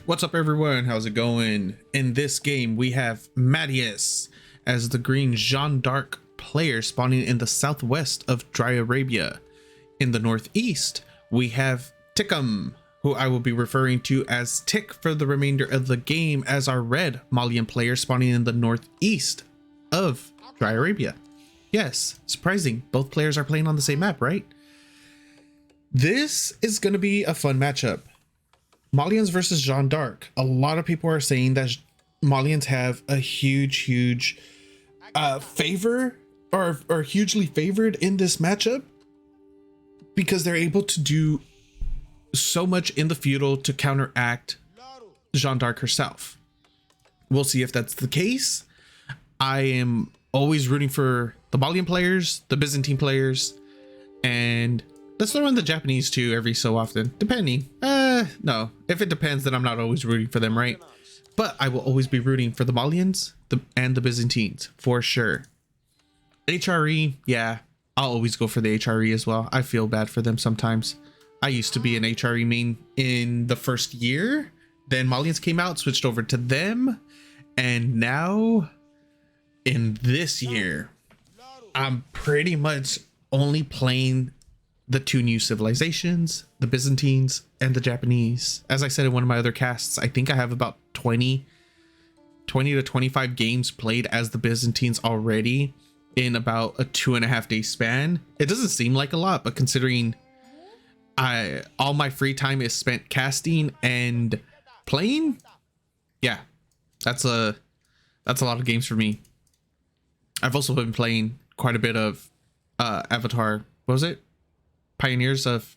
What's up, everyone? How's it going? In this game, we have Mateus as the green Jeanne d'Arc player spawning in the southwest of Dry Arabia. In the northeast, we have Tikm, who I will be referring to as Tick for the remainder of the game, as our red Malian player spawning in the northeast of Dry Arabia. Yes, surprising. Both players are playing on the same map, right? This is going to be a fun matchup. Malians versus Jeanne d'Arc. A lot of people are saying that Malians have a huge favor or hugely favored in this matchup because they're able to do so much in the feudal to counteract Jeanne d'Arc herself. We'll see if that's the case. I am always rooting for the Malian players, the Byzantine players, and let's throw in the Japanese too every so often, depending. No, if it depends, then I'm not always rooting for them, right? But I will always be rooting for the Malians and the Byzantines for sure. HRE, yeah, I'll always go for the HRE as well. I feel bad for them sometimes. I used to be an HRE main in the first year. Then Malians came out, switched over to them. And now in this year, I'm pretty much only playing the two new civilizations, the Byzantines and the Japanese. As I said in one of my other casts, I think I have about 20 to 25 games played as the Byzantines already in about a 2.5 day span. It doesn't seem like a lot, but considering all my free time is spent casting and playing, yeah, that's a lot of games for me. I've also been playing quite a bit of Avatar. What was it? Pioneers of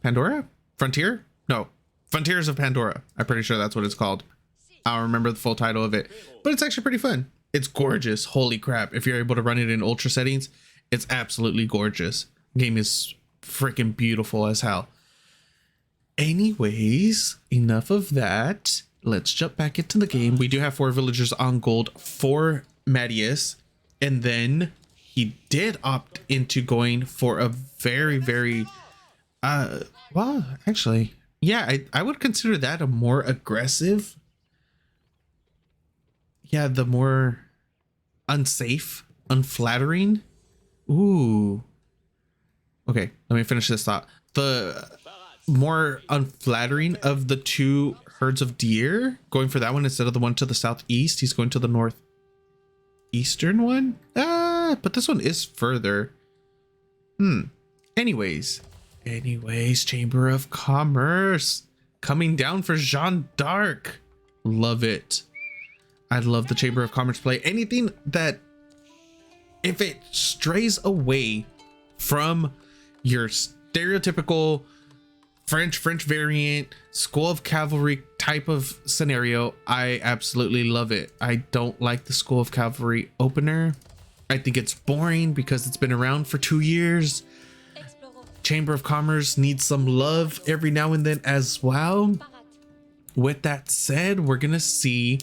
Pandora? Frontier? No, Frontiers of Pandora. I'm pretty sure that's what it's called. I don't remember the full title of it, but it's actually pretty fun. It's gorgeous. Holy crap. If you're able to run it in ultra settings, it's absolutely gorgeous. The game is freaking beautiful as hell. Anyways, enough of that. Let's jump back into the game. We do have 4 villagers on gold for Mateus, and then he did opt into going for a very well, actually, yeah, I would consider that a more aggressive, yeah, the more unsafe, unflattering. Ooh, okay, let me finish this thought. The more unflattering of the two herds of deer, going for that one instead of the one to the southeast. He's going to the northeastern one. But this one is further. Anyways, Chamber of Commerce coming down for Jeanne d'Arc. Love it. I love the Chamber of Commerce play. Anything that, if it strays away from your stereotypical French variant School of Cavalry type of scenario, I absolutely love it. I don't like the School of Cavalry opener. I think it's boring because it's been around for 2 years. Chamber of Commerce needs some love every now and then as well. With that said, we're gonna see.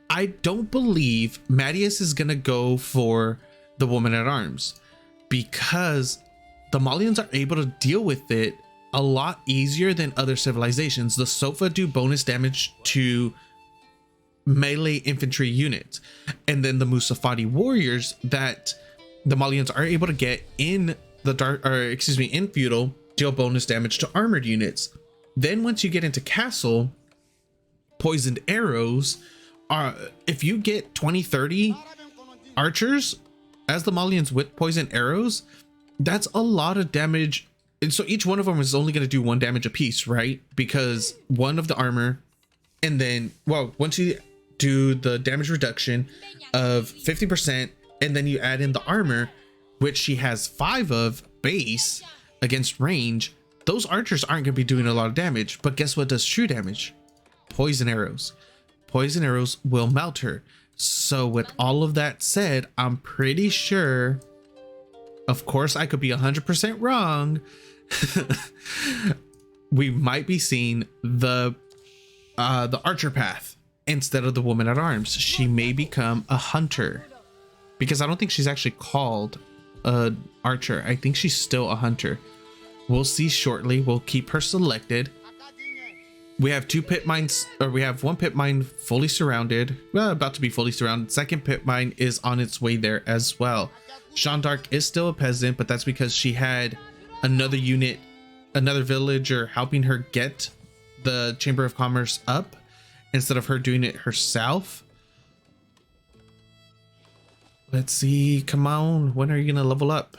I don't believe Mateus is gonna go for the woman at arms because the Malians are able to deal with it a lot easier than other civilizations. The Sofa do bonus damage to melee infantry units, and then the Musafati warriors that the Malians are able to get in the in feudal deal bonus damage to armored units. Then once you get into castle, poisoned arrows are, if you get 20-30 archers as the Malians with poisoned arrows, that's a lot of damage. And so each one of them is only going to do 1 damage a piece, right? Because one of the armor, and then, well, once you do the damage reduction of 50%, and then you add in the armor, which she has 5 of base against range, those archers aren't going to be doing a lot of damage. But guess what does true damage? Poison arrows. Poison arrows will melt her. So with all of that said, I'm pretty sure, of course I could be 100% wrong, we might be seeing the archer path instead of the woman at arms. She may become a hunter, because I don't think she's actually called a archer. I think she's still a hunter. We'll see shortly. We'll keep her selected. We have two pit mines, or we have one pit mine fully surrounded, well, about to be fully surrounded. Second pit mine is on its way there as well. Jeanne d'Arc is still a peasant, but that's because she had another unit, another villager helping her get the Chamber of Commerce up instead of her doing it herself. Let's see, come on, when are you gonna level up?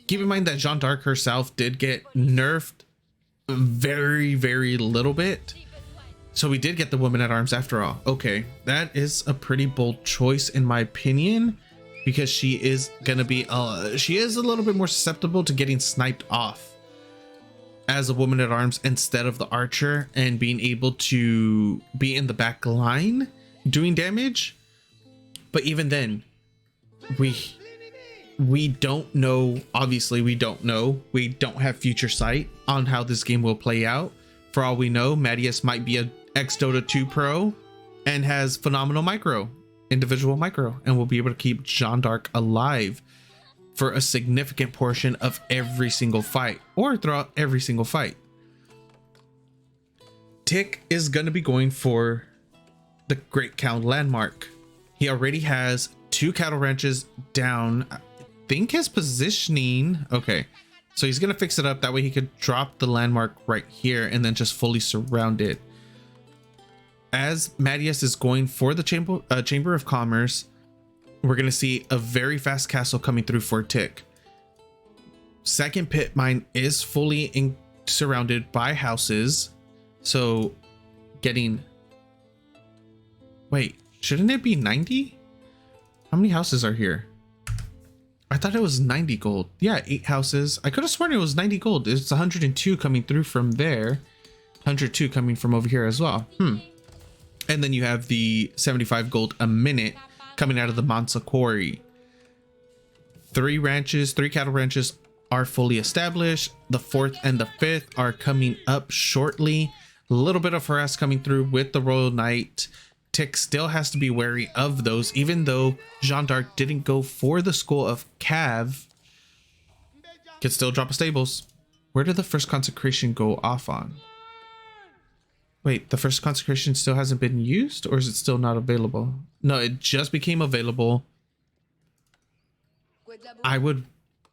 Keep in mind that Jeanne d'Arc herself did get nerfed very little bit, so we did get the woman at arms after all. Okay, that is a pretty bold choice in my opinion, because she is gonna be she is a little bit more susceptible to getting sniped off as a woman at arms instead of the archer, and being able to be in the back line doing damage. But even then, we don't know. Obviously we don't know, we don't have future sight on how this game will play out. For all we know, Mateus might be a ex Dota 2 pro and has phenomenal individual micro, and will be able to keep Jeanne d'Arc alive for a significant portion of every single fight, or throughout every single fight. Tikm is going to be going for the Great Cow landmark. He already has 2 cattle ranches down. I think his positioning, okay, so he's gonna fix it up that way he could drop the landmark right here and then just fully surround it. As Mateus is going for the Chamber of Commerce, we're gonna see a very fast castle coming through for Tikm. Second pit mine is fully surrounded by houses, so getting, wait, shouldn't it be 90? How many houses are here? I thought it was 90 gold. Yeah, 8 houses. I could have sworn it was 90 gold. It's 102 coming through from there. 102 coming from over here as well. And then you have the 75 gold a minute coming out of the Mansa quarry. 3 cattle ranches are fully established. The 4th and the 5th are coming up shortly. A little bit of harass coming through with the Royal Knight. Tikm still has to be wary of those, even though Jeanne d'Arc didn't go for the Skull of Cav. Could still drop a stables. Where did the first consecration go off on? Wait, the first consecration still hasn't been used, or is it still not available? No, it just became available. I would,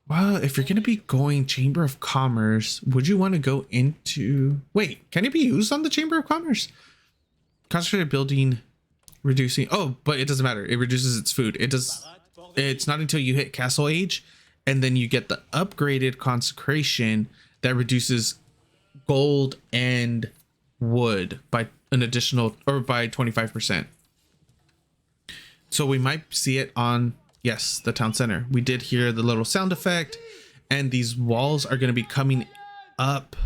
well, if you're going to be going Chamber of Commerce, would you want to go into, wait, can it be used on the Chamber of Commerce? Concentrated building, reducing, oh, but it doesn't matter, it reduces its food. It's not until you hit castle age and then you get the upgraded consecration that reduces gold and wood by an additional, or by 25%. So we might see it on, yes, the town center. We did hear the little sound effect, and these walls are going to be coming up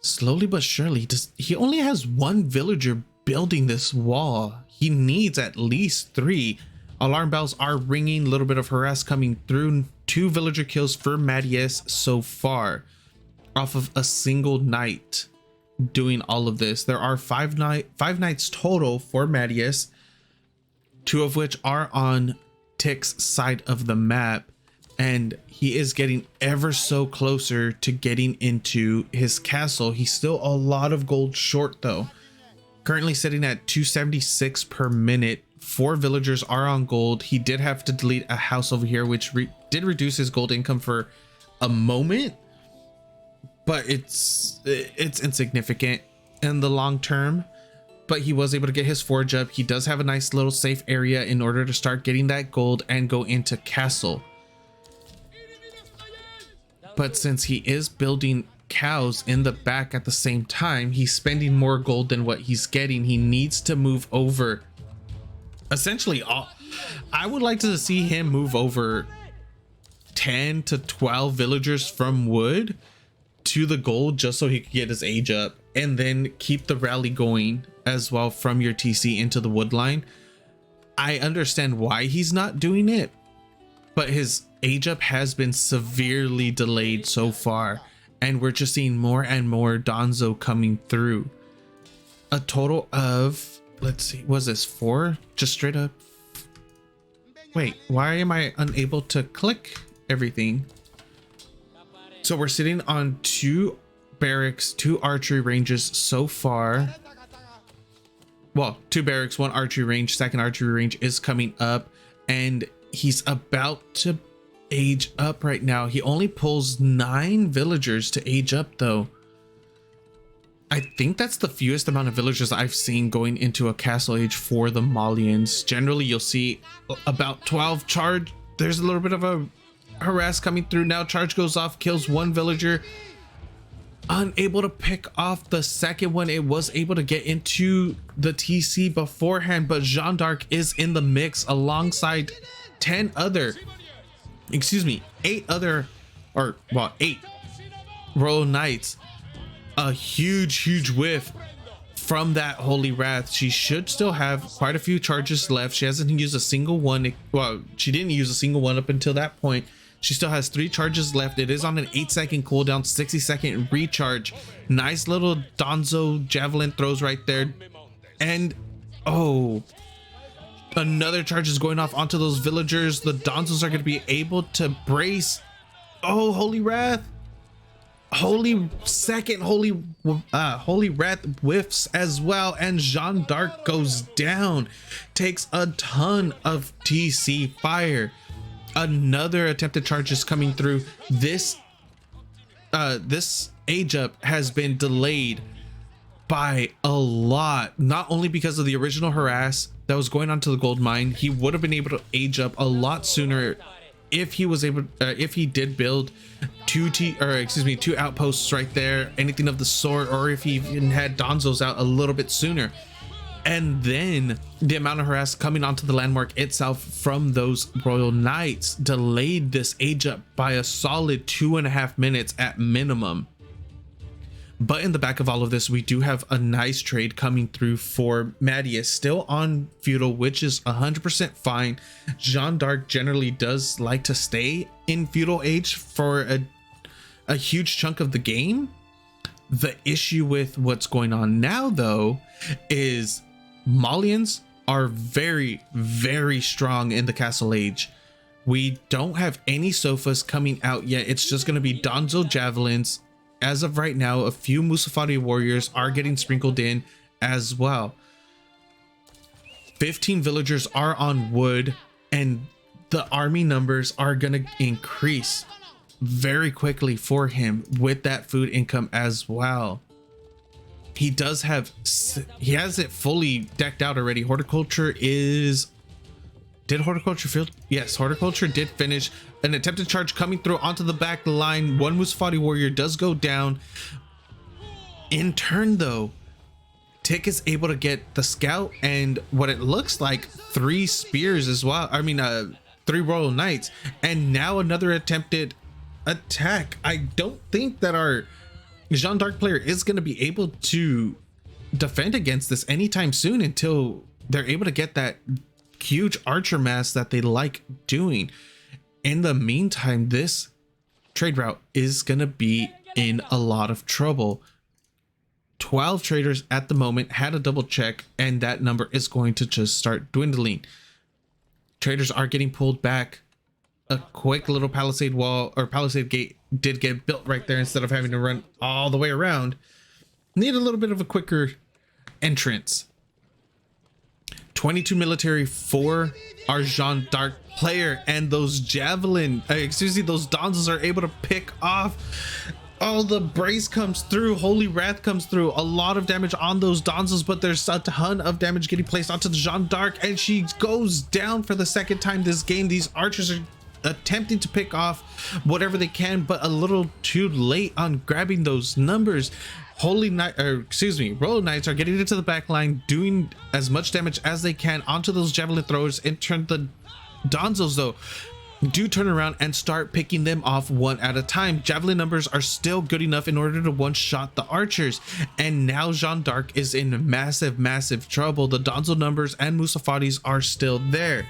slowly but surely. He only has 1 villager building this wall. He needs at least 3. Alarm bells are ringing, a little bit of harass coming through. 2 villager kills for Mateus so far off of a single knight doing all of this. There are 5 knights total for Mateus, 2 of which are on Tikm's side of the map, and he is getting ever so closer to getting into his castle. He's still a lot of gold short though, currently sitting at 276 per minute. 4 villagers are on gold. He did have to delete a house over here, which did reduce his gold income for a moment, but it's insignificant in the long term. But he was able to get his forge up. He does have a nice little safe area in order to start getting that gold and go into castle. But since he is building cows in the back at the same time, he's spending more gold than what he's getting. He needs to move over essentially all. I would like to see him move over 10 to 12 villagers from wood to the gold, just so he could get his age up, and then keep the rally going as well from your TC into the wood line. I understand why he's not doing it, but his age up has been severely delayed so far, and we're just seeing more and more Donzo coming through. A total of, let's see, was this 4? Just straight up. Wait, why am I unable to click everything? So we're sitting on 2 barracks, 2 archery ranges so far. Well, 2 barracks, 1 archery range. Second archery range is coming up, and he's about to age up right now. He only pulls 9 villagers to age up though. I think that's the fewest amount of villagers I've seen going into a castle age for the Malians. Generally, you'll see about 12 charge. There's a little bit of a harass coming through now. Charge goes off, kills 1 villager. Unable to pick off the second one. It was able to get into the TC beforehand, but Jeanne d'Arc is in the mix alongside 8 other, or well, 8 Royal Knights. A huge whiff from that Holy Wrath. She should still have quite a few charges left. She hasn't used a single one. Well, she didn't use a single one up until that point. She still has 3 charges left. It is on an 8-second cooldown, 60-second recharge. Nice little Donzo javelin throws right there. And oh, another charge is going off onto those villagers. The Donzos are going to be able to brace. Oh, Holy Wrath. Holy Wrath whiffs as well, and Jeanne d'Arc goes down, takes a ton of TC fire. Another attempted charge is coming through. This age up has been delayed by a lot, not only because of the original harass that was going on to the gold mine. He would have been able to age up a lot sooner if he was able, if he did build 2 outposts right there, anything of the sort, or if he even had Donzos out a little bit sooner. And then the amount of harass coming onto the landmark itself from those Royal Knights delayed this age up by a solid 2.5 minutes at minimum. But in the back of all of this, we do have a nice trade coming through for Mateus, still on feudal, which is 100% fine. Jeanne d'Arc generally does like to stay in feudal age for a huge chunk of the game. The issue with what's going on now though is Malians are very strong in the castle age. We don't have any sofas coming out yet. It's just going to be Donzo javelins. As of right now, a few Musafati warriors are getting sprinkled in as well. 15 villagers are on wood, and the army numbers are going to increase very quickly for him with that food income as well. He has it fully decked out already. Horticulture is... Did horticulture field? Yes, horticulture did finish. An attempted charge coming through onto the back line. 1 Musafati warrior does go down. In turn though, Tikm is able to get the scout and what it looks like 3 spears as well. 3 Royal Knights, and now another attempted attack. I don't think that our Jeanne d'Arc player is going to be able to defend against this anytime soon until they're able to get that huge archer mass that they like doing. In the meantime, this trade route is going to be in a lot of trouble. 12 traders at the moment, had a double check, and that number is going to just start dwindling. Traders are getting pulled back. A quick little palisade wall or palisade gate did get built right there instead of having to run all the way around. Need a little bit of a quicker entrance. 22 military for our Jeanne d'Arc player, and those those Donzos are able to pick off. All the brace comes through, Holy Wrath comes through, a lot of damage on those Donzos, but there's a ton of damage getting placed onto the Jeanne d'Arc, and she goes down for the second time this game. These archers are attempting to pick off whatever they can, but a little too late on grabbing those numbers. Royal Knights are getting into the back line, doing as much damage as they can onto those javelin throwers. In turn, the Donzos though do turn around and start picking them off one at a time. Javelin numbers are still good enough in order to one-shot the archers, and now Jeanne d'Arc is in massive trouble. The Donzo numbers and Musafatis are still there.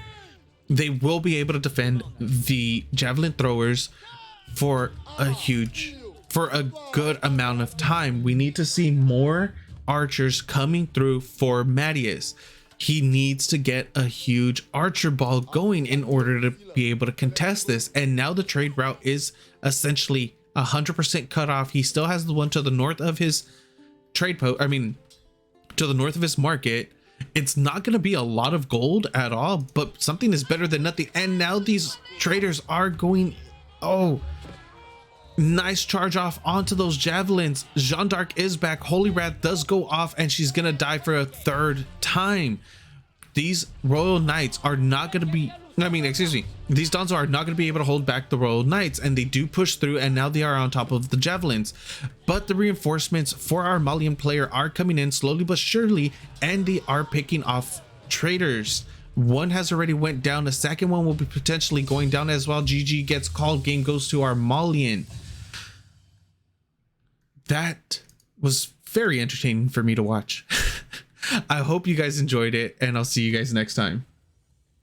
They will be able to defend the javelin throwers for a good amount of time. We need to see more archers coming through for Mateus. He needs to get a huge archer ball going in order to be able to contest this. And now the trade route is essentially 100% cut off. He still has the one to the north of his trade post. I mean, to the north of his market. It's not going to be a lot of gold at all, but something is better than nothing. And now these traders are going, oh, nice charge off onto those javelins. Jeanne d'Arc is back. Holy Wrath does go off, and she's going to die for a third time. These Royal Knights are not going to be, these Donzo are not going to be able to hold back the Royal Knights, and they do push through, and now they are on top of the javelins. But the reinforcements for our Malian player are coming in slowly but surely, and they are picking off traders. One has already went down. The second one will be potentially going down as well. GG gets called. Game goes to our Malian. That was very entertaining for me to watch. I hope you guys enjoyed it, and I'll see you guys next time.